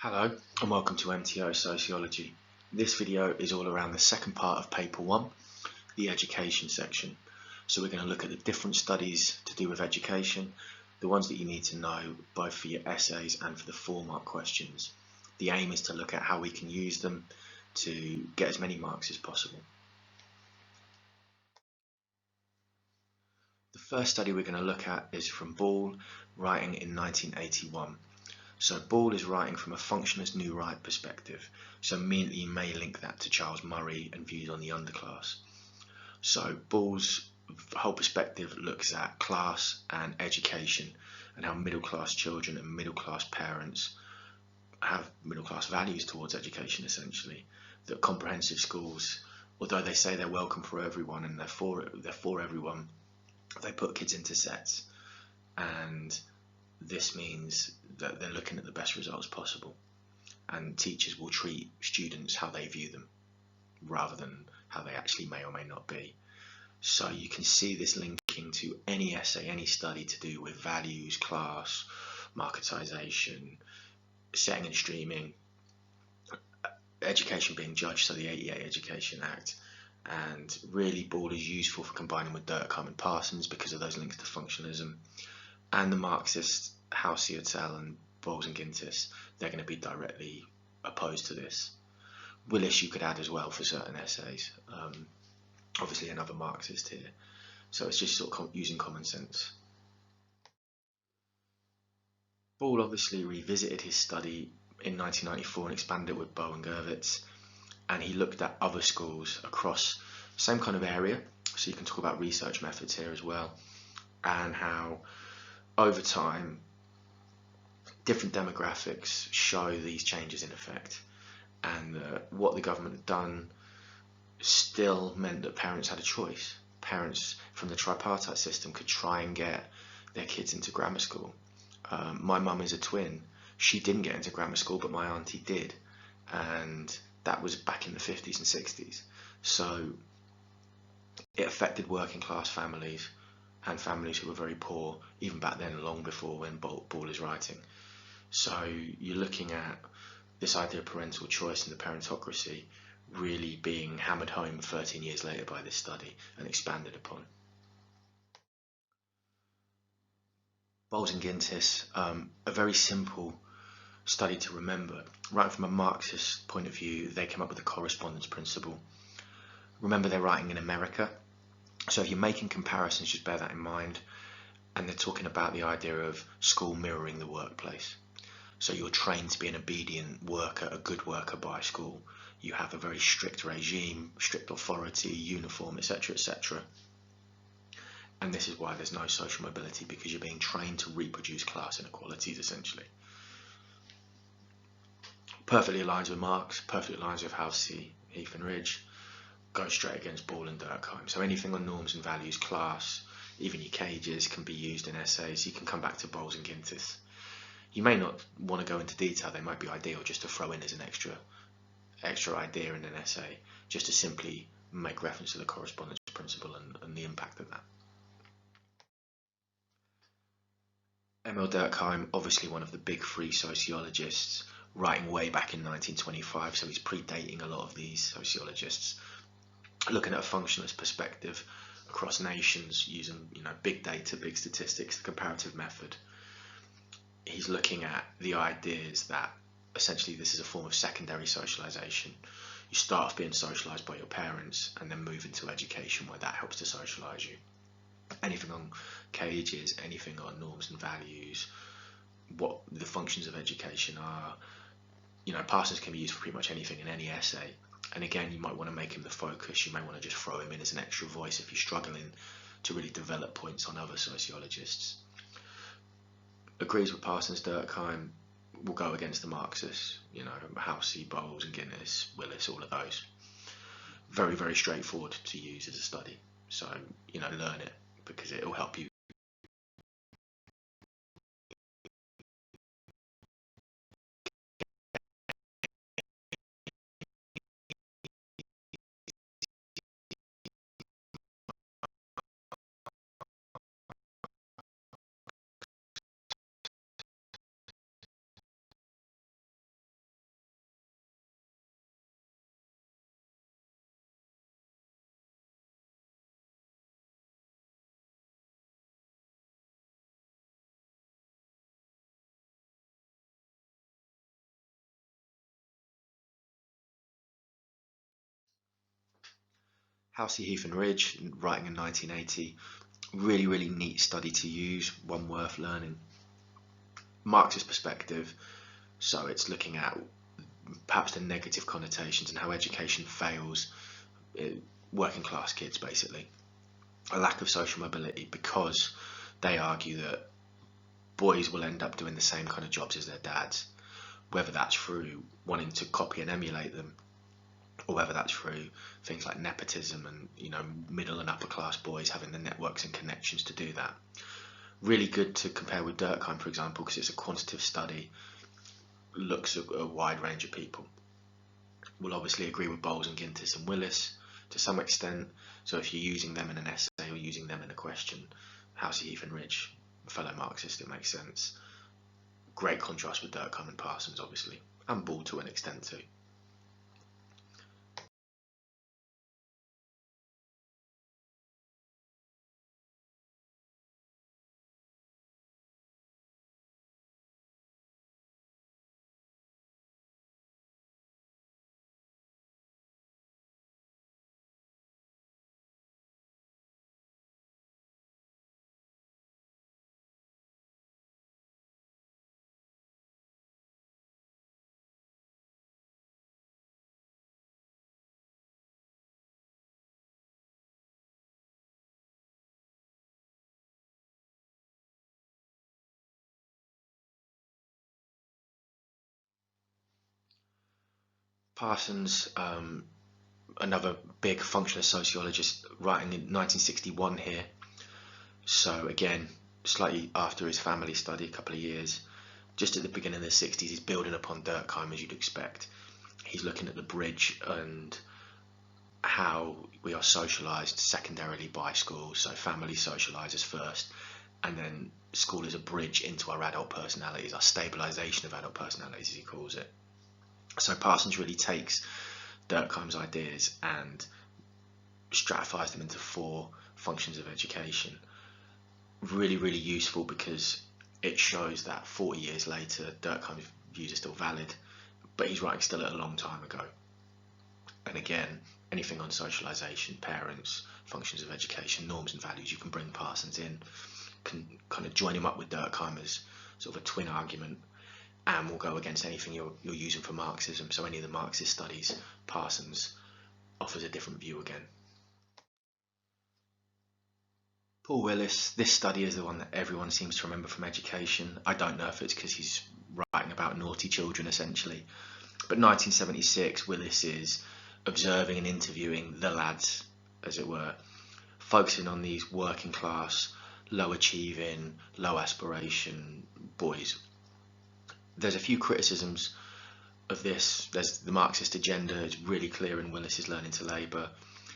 Hello and welcome to MTO Sociology. This video is all around the second part of paper 1, the education section. So we're going to look at the different studies to do with education, the ones that you need to know both for your essays and for the 4-mark questions. The aim is to look at how we can use them to get as many marks as possible. The first study we're going to look at is from Ball, writing in 1981. So Ball is writing from a functionalist new right perspective, so immediately you may link that to Charles Murray and views on the underclass. So Ball's whole perspective looks at class and education and how middle class children and middle class parents have middle class values towards education, essentially. That comprehensive schools, although they say they're welcome for everyone and they're for everyone, they put kids into sets, and this means that they're looking at the best results possible, and teachers will treat students how they view them rather than how they actually may or may not be. So you can see this linking to any essay, any study to do with values, class, marketization, setting and streaming, education being judged, so the 88 Education Act. And really Ball is useful for combining with Durkheim and Parsons because of those links to functionalism. And the Marxists, Housey et al. And Bolton Gentes, they're going to be directly opposed to this. Willis you could add as well for certain essays, obviously another Marxist here. So it's just sort of using common sense. Ball obviously revisited his study in 1994 and expanded it with Bolton Gentes, and he looked at other schools across the same kind of area. So you can talk about research methods here as well, and how over time different demographics show these changes in effect, and what the government had done still meant that parents had a choice. Parents from the tripartite system could try and get their kids into grammar school. My mum is a twin. She didn't get into grammar school, but my auntie did, and that was back in the 50s and 60s. So it affected working class families and families who were very poor, even back then, long before when Ball is writing. So you're looking at this idea of parental choice and the parentocracy really being hammered home 13 years later by this study and expanded upon. Bolton Gentes, a very simple study to remember. Right from a Marxist point of view, they came up with the correspondence principle. Remember, they're writing in America, so if you're making comparisons, just bear that in mind. And they're talking about the idea of school mirroring the workplace. So you're trained to be an obedient worker, a good worker by school. You have a very strict regime, strict authority, uniform, etc., etc. And this is why there's no social mobility, because you're being trained to reproduce class inequalities, essentially. Perfectly aligns with Marx, perfectly aligns with Housey, Heath and Ridge, goes straight against Ball and Durkheim. So anything on norms and values, class, even your cages can be used in essays. You can come back to Bowles and Gentes. You may not want to go into detail, they might be ideal just to throw in as an extra idea in an essay, just to simply make reference to the correspondence principle and the impact of that. Emil Durkheim, obviously one of the big 3 sociologists, writing way back in 1925, so he's predating a lot of these sociologists, looking at a functionalist perspective across nations using big data, big statistics, the comparative method. He's looking at the ideas that essentially this is a form of secondary socialization. You start off being socialized by your parents and then move into education where that helps to socialize you. Anything on cages, anything on norms and values, what the functions of education are. Parsons can be used for pretty much anything in any essay. And again, you might want to make him the focus. You may want to just throw him in as an extra voice if you're struggling to really develop points on other sociologists. Agrees with Parsons, Durkheim, will go against the Marxists, Housey, Bowles and Gentes, Willis, all of those. Very, very straightforward to use as a study. So, learn it because it will help you Housey, Heath and Ridge, writing in 1980. Really, really neat study to use, one worth learning. Marxist perspective, so it's looking at perhaps the negative connotations and how education fails working class kids, basically. A lack of social mobility, because they argue that boys will end up doing the same kind of jobs as their dads, whether that's through wanting to copy and emulate them, or whether that's through things like nepotism and, you know, middle and upper class boys having the networks and connections to do that. Really good to compare with Durkheim, for example, because it's a quantitative study, looks at a wide range of people. We'll obviously agree with Bolton Gentes and Willis to some extent, so if you're using them in an essay or using them in a question, Housey, Heath and Ridge, fellow Marxist, it makes sense. Great contrast with Durkheim and Parsons, obviously, and Ball to an extent too. Parsons, another big functionalist sociologist, writing in 1961 here. So again, slightly after his family study, a couple of years, just at the beginning of the 60s, he's building upon Durkheim as you'd expect. He's looking at the bridge and how we are socialised secondarily by school. So family socialises first, and then school is a bridge into our adult personalities, our stabilisation of adult personalities, as he calls it. So Parsons really takes Durkheim's ideas and stratifies them into 4 functions of education. Really, really useful, because it shows that 40 years later, Durkheim's views are still valid, but he's writing still at a long time ago. And again, anything on socialisation, parents, functions of education, norms and values, you can bring Parsons in, can kind of join him up with Durkheim as sort of a twin argument, and will go against anything you're using for Marxism. So any of the Marxist studies, Parsons offers a different view again. Paul Willis, this study is the one that everyone seems to remember from education. I don't know if it's because he's writing about naughty children, essentially. But 1976, Willis is observing and interviewing the lads, as it were, focusing on these working class, low achieving, low aspiration boys. There's a few criticisms of this. There's the Marxist agenda is really clear in Willis's Learning to Labour.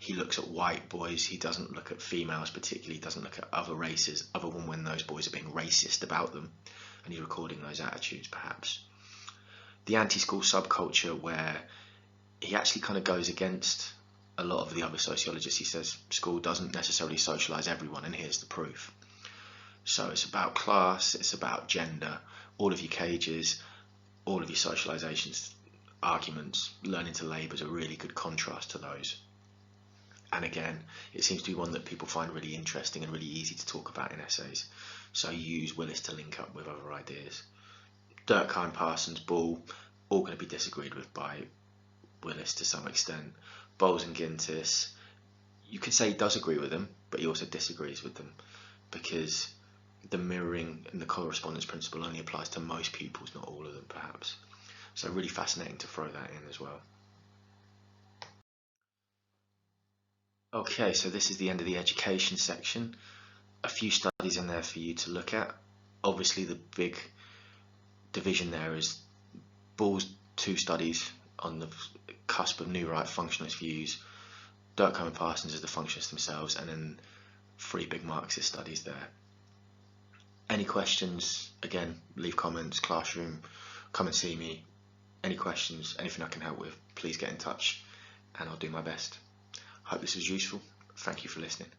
He looks at white boys, he doesn't look at females particularly, he doesn't look at other races, other than when those boys are being racist about them, and he's recording those attitudes perhaps. The anti-school subculture, where he actually kind of goes against a lot of the other sociologists. He says school doesn't necessarily socialise everyone, and here's the proof. So it's about class, it's about gender, all of your cages, all of your socialisations, arguments. Learning to Labour is a really good contrast to those. And again, it seems to be one that people find really interesting and really easy to talk about in essays. So you use Willis to link up with other ideas. Durkheim, Parsons, Ball, all going to be disagreed with by Willis to some extent. Bolton Gentes, you could say he does agree with them, but he also disagrees with them, because the mirroring and the correspondence principle only applies to most pupils, not all of them perhaps. So really fascinating to throw that in as well. Okay, so this is the end of the education section. A few studies in there for you to look at. Obviously the big division there is Ball's 2 studies on the cusp of new right functionalist views, Durkheim and Parsons as the functionalists themselves, and then 3 big Marxist studies there. Any questions, again, leave comments, classroom, come and see me. Any questions, anything I can help with, please get in touch and I'll do my best. Hope this was useful. Thank you for listening.